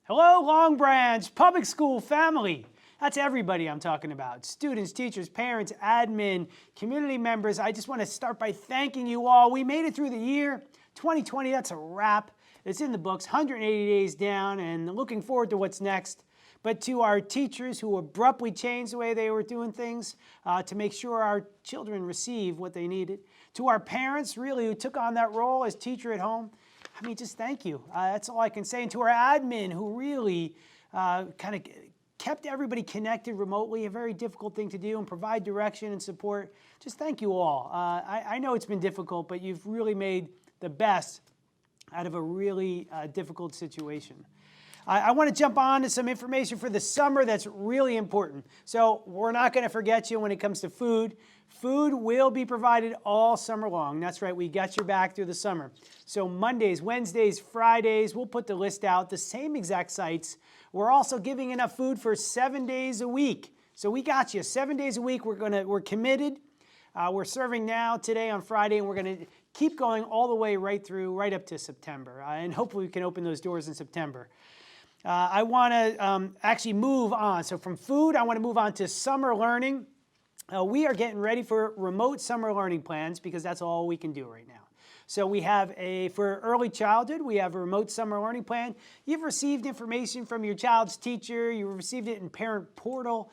Hello, Long Branch Public School family. That's everybody I'm talking about. Students, teachers, parents, admin, community members. I just want to start by thanking you all. We made it through the year. 2020, that's a wrap. It's in the books, 180 days down, and looking forward to what's next. But to our teachers who abruptly changed the way they were doing things to make sure our children receive what they needed. To our parents, really, who took on that role as teacher at home. I mean, just thank you. That's all I can say. And to our admin, who really kind of kept everybody connected remotely, a very difficult thing to do, and provide direction and support. Just thank you all. I know it's been difficult, but you've really made the best out of a really difficult situation. I want to jump on to some information for the summer that's really important. So we're not going to forget you when it comes to food. Food will be provided all summer long. That's right, we got your back through the summer. So Mondays, Wednesdays, Fridays, we'll put the list out, the same exact sites. We're also giving enough food for 7 days a week. So we got you 7 days a week. We're committed. We're serving now, today on Friday, and we're going to keep going all the way right up to September. And hopefully we can open those doors in September. I want to actually move on. So from food, I want to move on to summer learning. We are getting ready for remote summer learning plans because that's all we can do right now. So we have for early childhood, we have a remote summer learning plan. You've received information from your child's teacher. You received it in Parent Portal.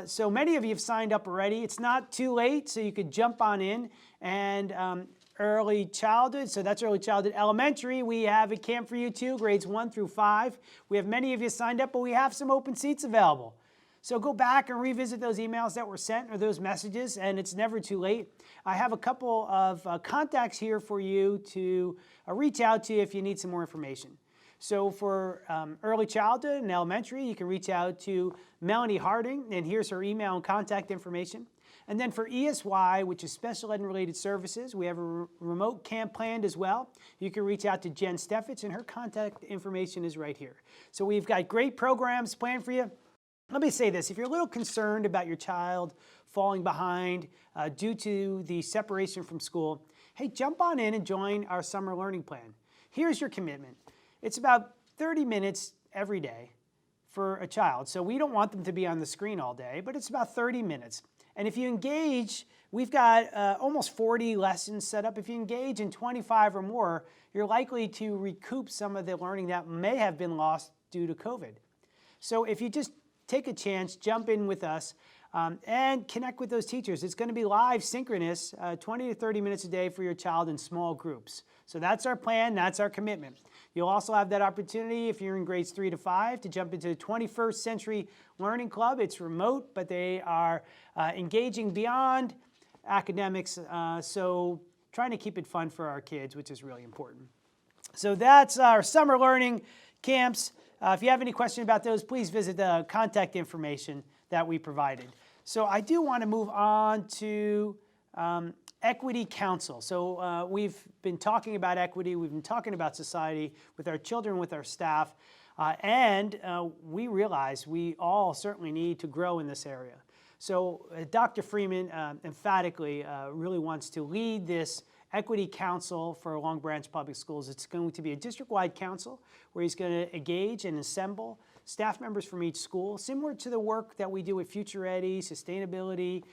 So many of you have signed up already. It's not too late, so you could jump on in. And early childhood, so that's early childhood. Elementary, we have a camp for you too, grades 1 through 5. We have many of you signed up, but we have some open seats available. So go back and revisit those emails that were sent or those messages, and it's never too late. I have a couple of contacts here for you to reach out to if you need some more information. So for early childhood and elementary, you can reach out to Melanie Harding, and here's her email and contact information. And then for ESY, which is Special Ed and Related Services, we have a remote camp planned as well. You can reach out to Jen Steffitz, and her contact information is right here. So we've got great programs planned for you. Let me say this, if you're a little concerned about your child falling behind due to the separation from school, hey, jump on in and join our summer learning plan. Here's your commitment. It's about 30 minutes every day for a child. So we don't want them to be on the screen all day, but it's about 30 minutes. And if you engage, we've got almost 40 lessons set up. If you engage in 25 or more, you're likely to recoup some of the learning that may have been lost due to COVID. So if you just take a chance, jump in with us, and connect with those teachers. It's going to be live, synchronous, 20 to 30 minutes a day for your child in small groups. So that's our plan, that's our commitment. You'll also have that opportunity if you're in grades 3 to 5 to jump into the 21st Century Learning Club. It's remote, but they are engaging beyond academics, so trying to keep it fun for our kids, which is really important. So that's our summer learning camps. If you have any question about those, please visit the contact information that we provided. So I do want to move on to Equity Council. So we've been talking about equity, we've been talking about society with our children, with our staff, and we realize we all certainly need to grow in this area. So Dr. Freeman emphatically really wants to lead this Equity Council for Long Branch Public Schools. It's going to be a district-wide council where he's going to engage and assemble staff members from each school, similar to the work that we do with Future Ready, sustainability.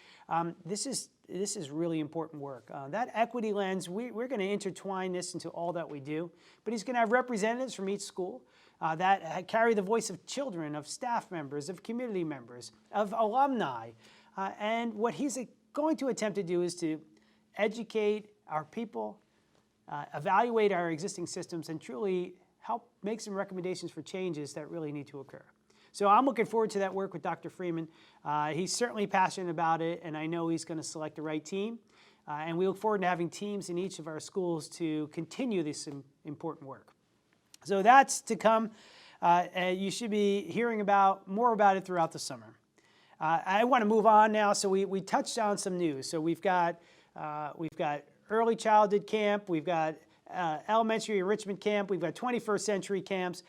This is really important work. That equity lens, we're going to intertwine this into all that we do, but he's going to have representatives from each school that carry the voice of children, of staff members, of community members, of alumni. And what he's going to attempt to do is to educate our people, evaluate our existing systems, and truly help make some recommendations for changes that really need to occur. So I'm looking forward to that work with Dr. Freeman. He's certainly passionate about it, and I know he's going to select the right team. And we look forward to having teams in each of our schools to continue this important work. So that's to come. You should be hearing more about it throughout the summer. I want to move on now. So we touched on some news. So we've got early childhood camp, we've got elementary enrichment camp, we've got 21st century camps,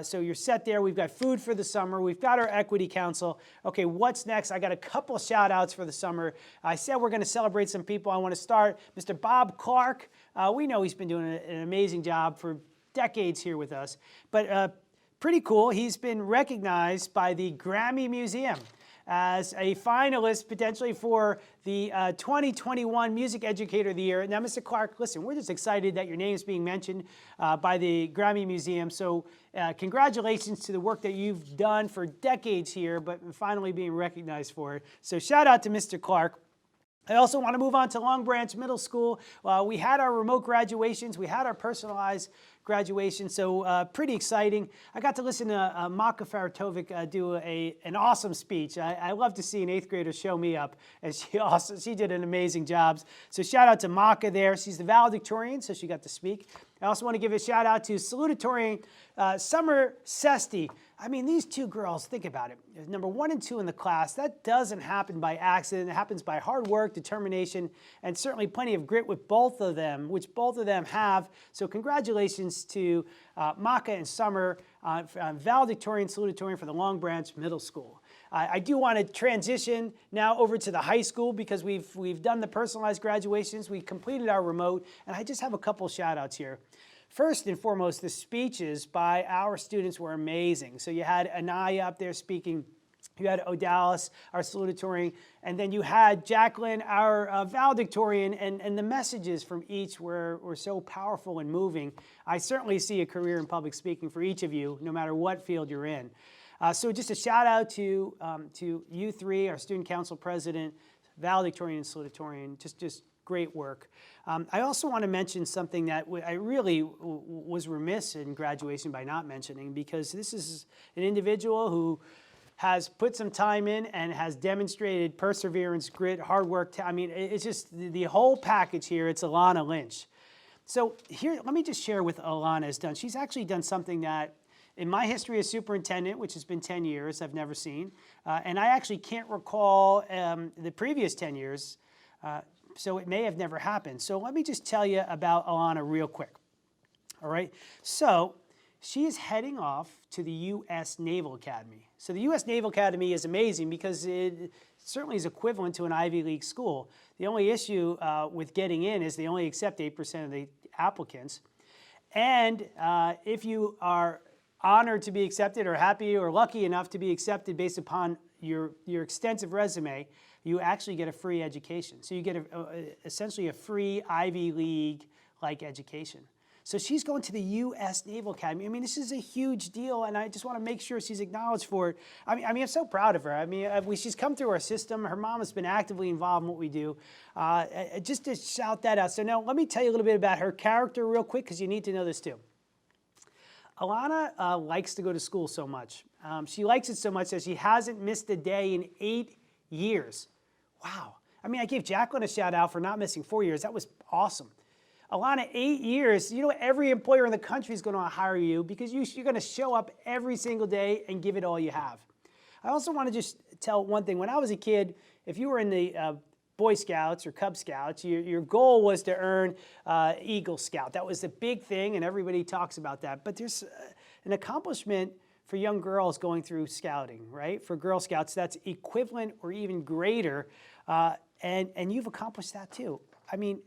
so you're set there. We've got food for the summer, we've got our Equity Council. Okay, what's next? I got a couple of shout outs for the summer. I said we're going to celebrate some people. I want to start Mr. Bob Clark. We know he's been doing an amazing job for decades here with us, but pretty cool. He's been recognized by the Grammy Museum as a finalist potentially for the 2021 Music Educator of the Year. Now, Mr. Clark, listen, we're just excited that your name is being mentioned by the Grammy Museum. So congratulations to the work that you've done for decades here, but finally being recognized for it. So shout out to Mr. Clark. I also want to move on to Long Branch Middle School. We had our remote graduations. We had our personalized graduation, so pretty exciting. I got to listen to Maka Faratovic do an awesome speech. I love to see an 8th grader show me up, and she did an amazing job. So shout out to Maka there. She's the valedictorian, so she got to speak. I also want to give a shout out to salutatorian Summer Sesti. I mean, these two girls, think about it. Number 1 and 2 in the class. That doesn't happen by accident. It happens by hard work, determination, and certainly plenty of grit with both of them, which both of them have. So congratulations to Maka and Summer on valedictorian, salutatorian for the Long Branch Middle School. I do want to transition now over to the high school because we've done the personalized graduations. We completed our remote, and I just have a couple shout outs here. First and foremost, the speeches by our students were amazing. So you had Anaya up there speaking, you had Odalis, our salutatorian, and then you had Jacqueline, our valedictorian, and the messages from each were so powerful and moving. I certainly see a career in public speaking for each of you, no matter what field you're in. So just a shout out to you three, our student council president, valedictorian and salutatorian, just great work. I also want to mention something that I really was remiss in graduation by not mentioning, because this is an individual who has put some time in and has demonstrated perseverance, grit, hard work. I mean, it's just the whole package here. It's Alana Lynch. So here, let me just share what Alana has done. She's actually done something that in my history as superintendent, which has been 10 years, I've never seen. And I actually can't recall the previous 10 years. So it may have never happened. So let me just tell you about Alana real quick. All right. So she is heading off to the U.S. Naval Academy. So the U.S. Naval Academy is amazing because it certainly is equivalent to an Ivy League school. The only issue with getting in is they only accept 8% of the applicants. And if you are honored to be accepted or happy or lucky enough to be accepted based upon your extensive resume, you actually get a free education. So you get essentially a free Ivy League-like education. So she's going to the U.S. Naval Academy. I mean, this is a huge deal, and I just want to make sure she's acknowledged for it. I mean, I'm so proud of her. I mean, she's come through our system. Her mom has been actively involved in what we do. Just to shout that out. So now let me tell you a little bit about her character real quick, because you need to know this too. Alana likes to go to school so much. She likes it so much that she hasn't missed a day in 8 years. Wow. I mean, I gave Jacqueline a shout out for not missing 4 years. That was awesome. Alana, 8 years, you know, every employer in the country is going to hire you because you're going to show up every single day and give it all you have. I also want to just tell one thing. When I was a kid, if you were in the Boy Scouts or Cub Scouts, your goal was to earn Eagle Scout. That was the big thing, and everybody talks about that. But there's an accomplishment for young girls going through scouting, right? For Girl Scouts, that's equivalent or even greater, and you've accomplished that too. I mean,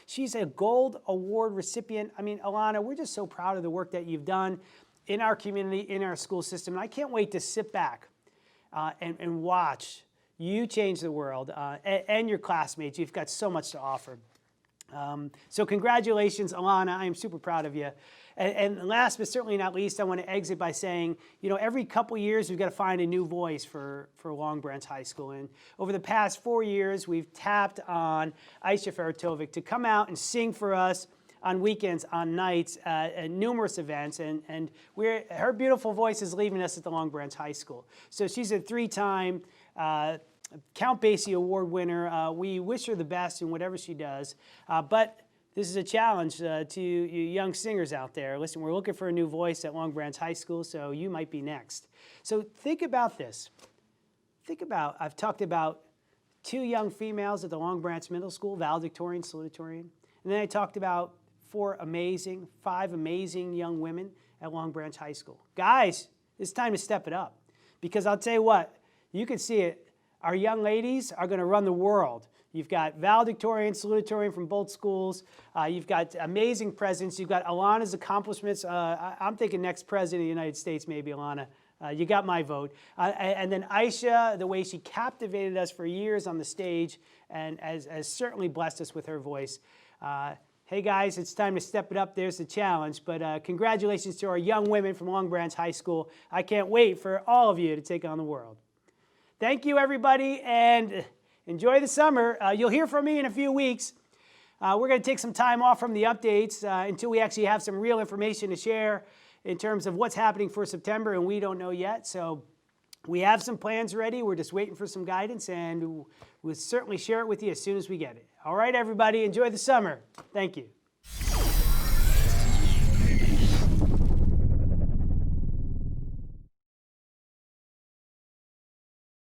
she's a gold award recipient. I mean, Alana, we're just so proud of the work that you've done in our community, in our school system. And I can't wait to sit back and watch you change the world and your classmates. You've got so much to offer. So congratulations, Alana. I am super proud of you. And last but certainly not least, I want to exit by saying, you know, every couple years we've got to find a new voice for Long Branch High School. And over the past 4 years, we've tapped on Aisha Faratovic to come out and sing for us on weekends, on nights, at numerous events. And her beautiful voice is leaving us at the Long Branch High School. So she's a 3-time Count Basie Award winner. We wish her the best in whatever she does. But this is a challenge to you young singers out there. Listen, we're looking for a new voice at Long Branch High School, so you might be next. So think about this. I've talked about 2 young females at the Long Branch Middle School, valedictorian, salutatorian. And then I talked about 5 amazing young women at Long Branch High School. Guys, it's time to step it up. Because I'll tell you what, you can see it. Our young ladies are going to run the world. You've got valedictorian, salutatorian from both schools. You've got amazing presidents. You've got Alana's accomplishments. I'm thinking next president of the United States, maybe, Alana. You got my vote. And then Aisha, the way she captivated us for years on the stage and has certainly blessed us with her voice. Hey guys, it's time to step it up. There's the challenge. But congratulations to our young women from Long Branch High School. I can't wait for all of you to take on the world. Thank you, everybody, and enjoy the summer. You'll hear from me in a few weeks. We're going to take some time off from the updates until we actually have some real information to share in terms of what's happening for September, and we don't know yet. So we have some plans ready. We're just waiting for some guidance, and we'll certainly share it with you as soon as we get it. All right, everybody, enjoy the summer. Thank you.